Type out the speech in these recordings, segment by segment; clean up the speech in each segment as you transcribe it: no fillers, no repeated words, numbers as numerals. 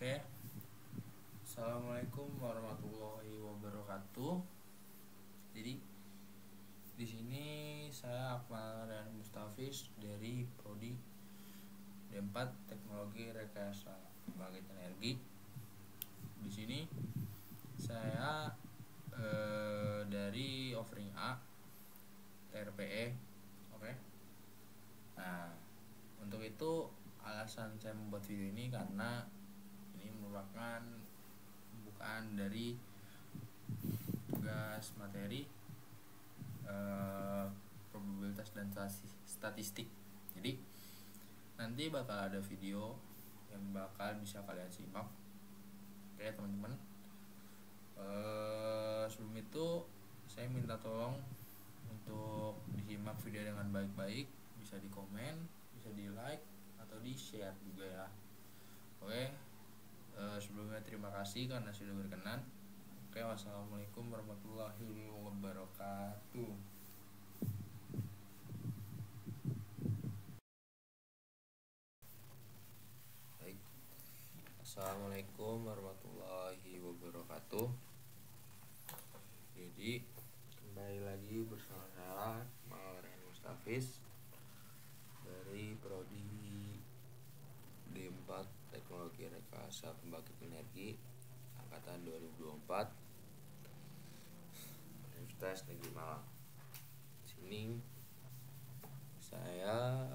Oke, Assalamualaikum warahmatullahi wabarakatuh. Jadi di sini saya Akmal dan Mustafiz dari Prodi D4 Teknologi Rekayasa Pembangkit Energi. Di sini saya dari offering A TRPE. Oke. Nah, untuk itu alasan saya membuat video ini karena ini merupakan pembukaan dari tugas materi probabilitas dan statistik. Jadi nanti bakal ada video yang bakal bisa kalian simak. Oke teman-teman, sebelum itu saya minta tolong untuk disimak video dengan baik-baik, bisa di komen, bisa di like atau di share juga ya. Oke, sebelumnya terima kasih karena sudah berkenan. Oke, wassalamualaikum warahmatullahi wabarakatuh. Baik, assalamualaikum warahmatullahi wabarakatuh. Jadi kembali lagi bersama saya Akmal Mustafiz dari Prodi D4 Teknologi Rekayasa Pembangkit Energi angkatan 2024 Universitas Negeri Malang. Sini saya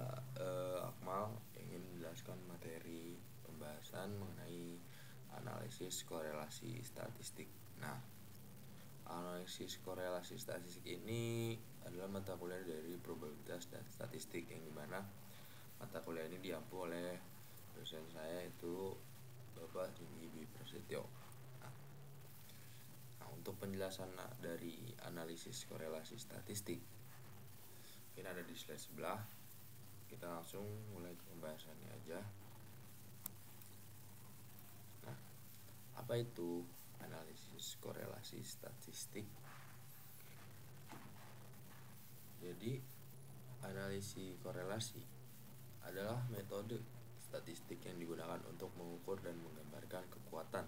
Akmal ingin menjelaskan materi pembahasan mengenai analisis korelasi statistik. Nah, analisis korelasi statistik ini adalah mata kuliah dari probabilitas dan statistik, yang dimana mata kuliah ini diampu oleh dosen saya, itu Bapak Ringgi Prasetyo. Nah, untuk penjelasan dari analisis korelasi statistik ini ada di slide sebelah. Kita langsung mulai ke pembahasannya aja. Nah, apa itu analisis korelasi statistik? Jadi, analisis korelasi adalah metode statistik yang digunakan untuk mengukur dan menggambarkan kekuatan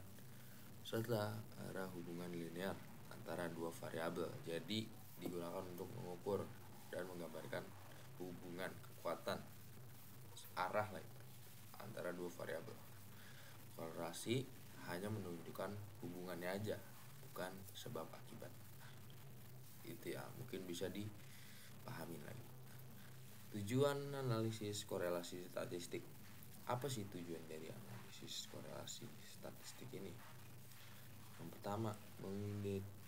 serta arah hubungan linear antara dua variabel. Jadi, digunakan untuk mengukur dan menggambarkan hubungan kekuatan arah antara dua variabel. Korelasi hanya menunjukkan hubungannya aja, bukan sebab akibat. Itu ya, mungkin bisa dipahamin lagi. Tujuan analisis korelasi statistik. Apa sih tujuan dari analisis korelasi statistik ini? Yang pertama,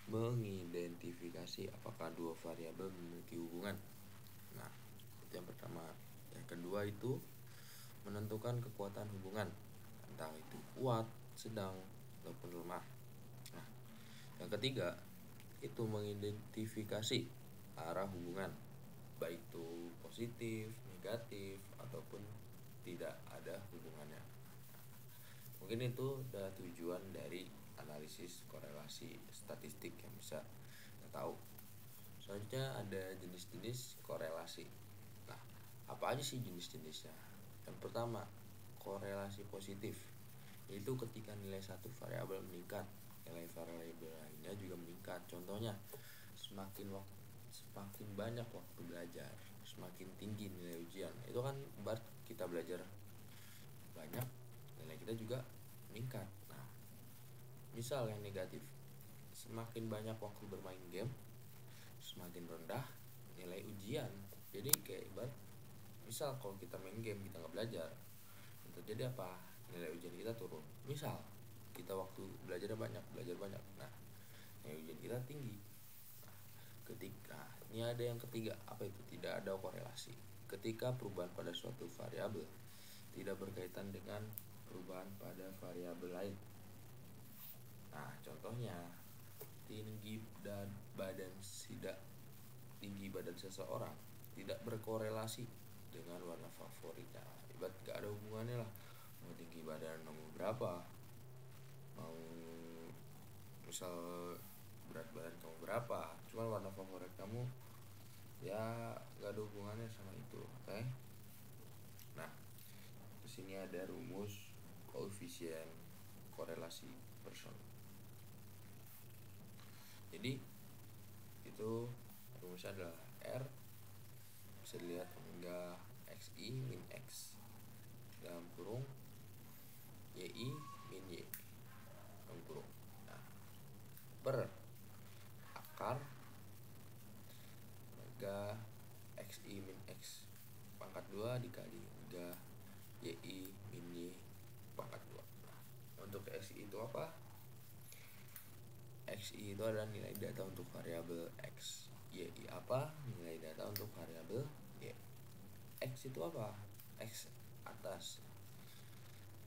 mengidentifikasi apakah dua variabel memiliki hubungan. Nah, itu yang pertama. Yang kedua itu menentukan kekuatan hubungan, entah itu kuat, sedang, ataupun lemah. Nah, yang ketiga itu mengidentifikasi arah hubungan, baik itu positif, negatif, ataupun tidak ada hubungannya. Mungkin itu adalah tujuan dari analisis korelasi statistik yang bisa kita tahu. Selanjutnya ada jenis-jenis korelasi. Nah, apa aja sih jenis-jenisnya? Yang pertama, korelasi positif, yaitu ketika nilai satu variabel meningkat, nilai variabel lainnya juga meningkat. Contohnya, semakin banyak waktu belajar, semakin tinggi nilai ujian. Itu kan berarti kita belajar banyak, nilai kita juga meningkat. Nah, misal yang negatif, semakin banyak waktu bermain game, semakin rendah nilai ujian. Jadi kayak misal kalau kita main game, kita nggak belajar, terjadi apa? Nilai ujian kita turun. Misal kita waktu belajar banyak, nah nilai ujian kita tinggi. Nah, ketika ini ada yang ketiga, apa itu? Tidak ada korelasi. Ketika perubahan pada suatu variabel tidak berkaitan dengan perubahan pada variabel lain. Nah, contohnya tinggi badan seseorang tidak berkorelasi dengan warna favoritnya. Ibarat gak ada hubungannya lah, mau tinggi badan nomor berapa, mau misal berat badan kamu berapa, cuma warna favorit kamu ya gak ada hubungannya sama itu. Oke? Nah, kesini ada rumus koefisien korelasi person. Jadi itu rumusnya adalah R bisa dilihat omega xi min x dalam kurung yi min y dalam kurung. Nah, per akar omega xi min x pangkat 2 dikali omega yi min y pangkat 2. Nah, untuk xi itu apa? Xi itu adalah nilai data untuk variabel x. Y apa? Nilai data untuk variabel y. X itu apa? X atas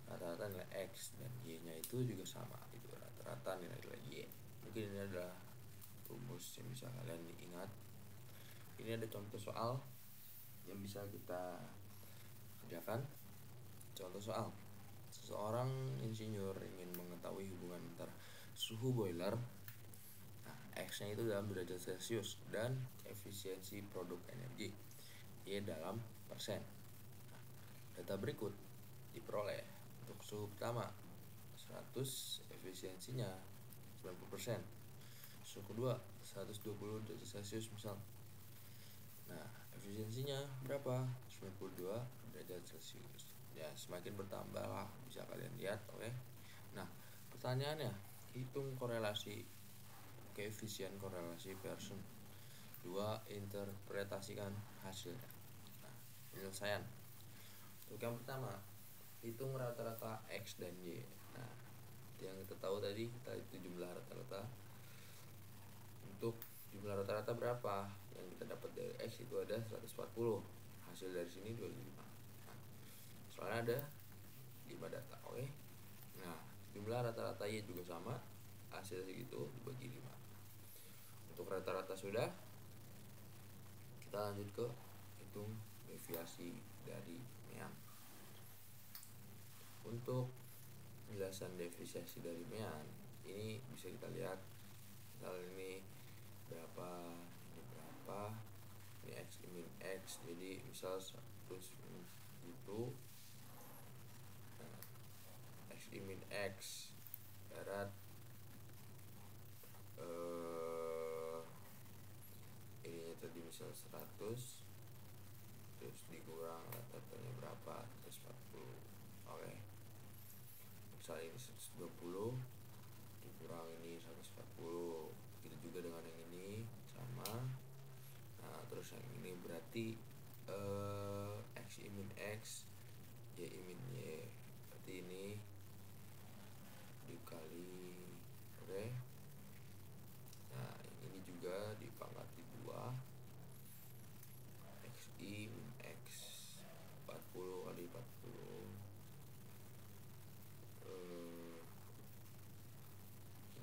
rata-rata nilai x, dan y nya itu juga sama, itu rata-rata nilai y. Mungkin ini adalah rumus yang bisa kalian ingat. Ini ada contoh soal yang bisa kita kerjakan. Contoh soal: seseorang insinyur ingin mengetahui hubungan antara suhu boiler, X nya itu dalam derajat Celcius, dan efisiensi produk energi Y dalam persen. Data berikut diperoleh. Untuk suhu pertama 100, efisiensinya 90%. Suhu kedua 120 derajat Celcius misal. Nah, efisiensinya berapa? 92 derajat Celcius. Ya, semakin bertambah lah, bisa kalian lihat, oke. Nah, pertanyaannya, hitung korelasi koefisien korelasi person. 2. Interpretasikan hasilnya. Nah, penyelesaian. Untuk yang pertama, hitung rata-rata X dan Y. Nah, yang kita tahu tadi, kita itu jumlah rata-rata. Untuk jumlah rata-rata berapa? Yang kita dapat dari X itu ada 140. Hasil dari sini 25. Nah, soalnya ada 5 data, oke. Nah, jumlah rata-rata Y juga sama. Hasil segitu dibagi 5. Untuk rata-rata sudah, kita lanjut ke hitung deviasi dari mean. Untuk penjelasan deviasi dari mean, ini bisa kita lihat. Misal ini berapa, ini x min x, jadi misal 100 itu x min x darat ini tadi misal 100 terus dikurang rata-ratanya berapa, 140. Oke. Misal ini 120 dikurang ini 140, begitu juga dengan yang ini sama. Nah, terus yang ini berarti x min x y min y, berarti ini dikali, oke. Nah, ini juga dipangkati 2 xi min x 40 kali 40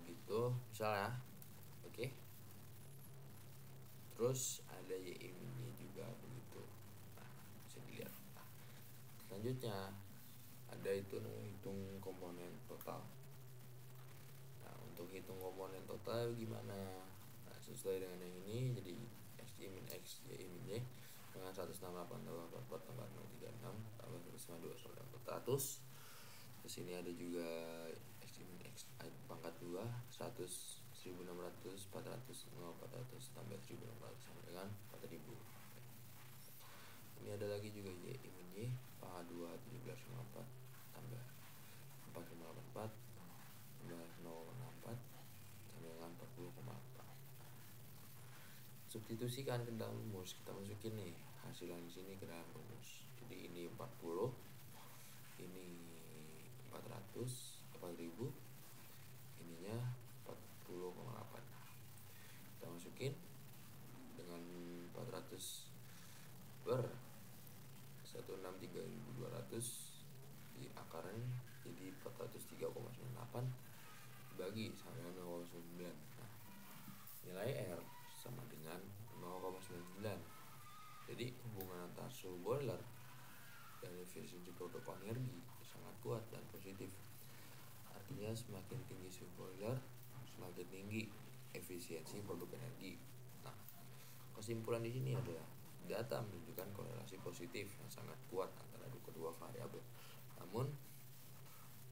gitu misalnya, oke. Terus ada y min y juga begitu. Nah, bisa dilihat. Nah, selanjutnya ada itu hitung komponen total. Nah, untuk hitung komponen total gimana? Nah, sesuai dengan yang ini, jadi x min x y min y dengan 168 tambah 44 tambah 036 tambah 152 sama dengan 400. Terus ini ada juga x min x pangkat 2 100 1600 400 400 tambah 1600 sama dengan 4000. Ini ada lagi juga y min y pangkat 2 1754 tambah 4584 tambah 064 sama dengan 40,4. Substitusikan ke dalam rumus, kita masukin nih hasil yang di sini ke dalam rumus. Jadi ini 40, ini 400 4000, ininya 40,8. Kita masukin dengan 400 per 163.200 di akarnya jadi 403,98 bagi sama dengan 0,9. Nah, nilai R sama dengan 0,99. Jadi hubungan antara suhu boiler dan efisiensi produk energi sangat kuat dan positif. Artinya semakin tinggi suhu boiler, semakin tinggi efisiensi produk energi. Nah, kesimpulan di sini adalah data menunjukkan korelasi positif yang sangat kuat antara kedua variabel. Namun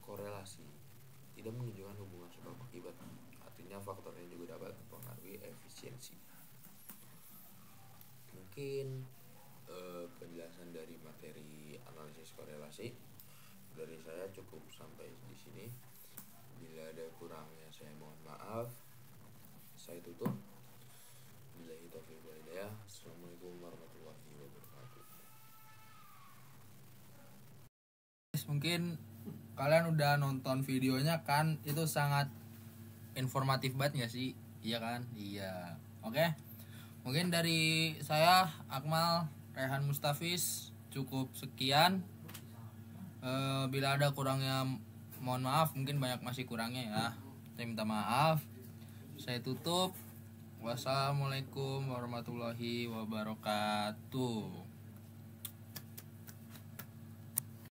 korelasi tidak menunjukkan hubungan sebab akibat. Artinya faktor ini juga dapat mempengaruhi efisiensi. Mungkin penjelasan dari materi analisis korelasi dari saya cukup sampai di sini. Bila ada kurangnya saya mohon maaf. Saya tutup. Billahi taufiq wal hidayah. Assalamualaikum warahmatullahi wabarakatuh. Mungkin kalian udah nonton videonya kan, itu sangat informatif banget gak sih? Iya kan? Iya. Oke. Mungkin dari saya Akmal Rehan Mustafiz cukup sekian. Bila ada kurangnya mohon maaf, mungkin banyak masih kurangnya ya. Saya minta maaf. Saya tutup. Wassalamualaikum warahmatullahi wabarakatuh.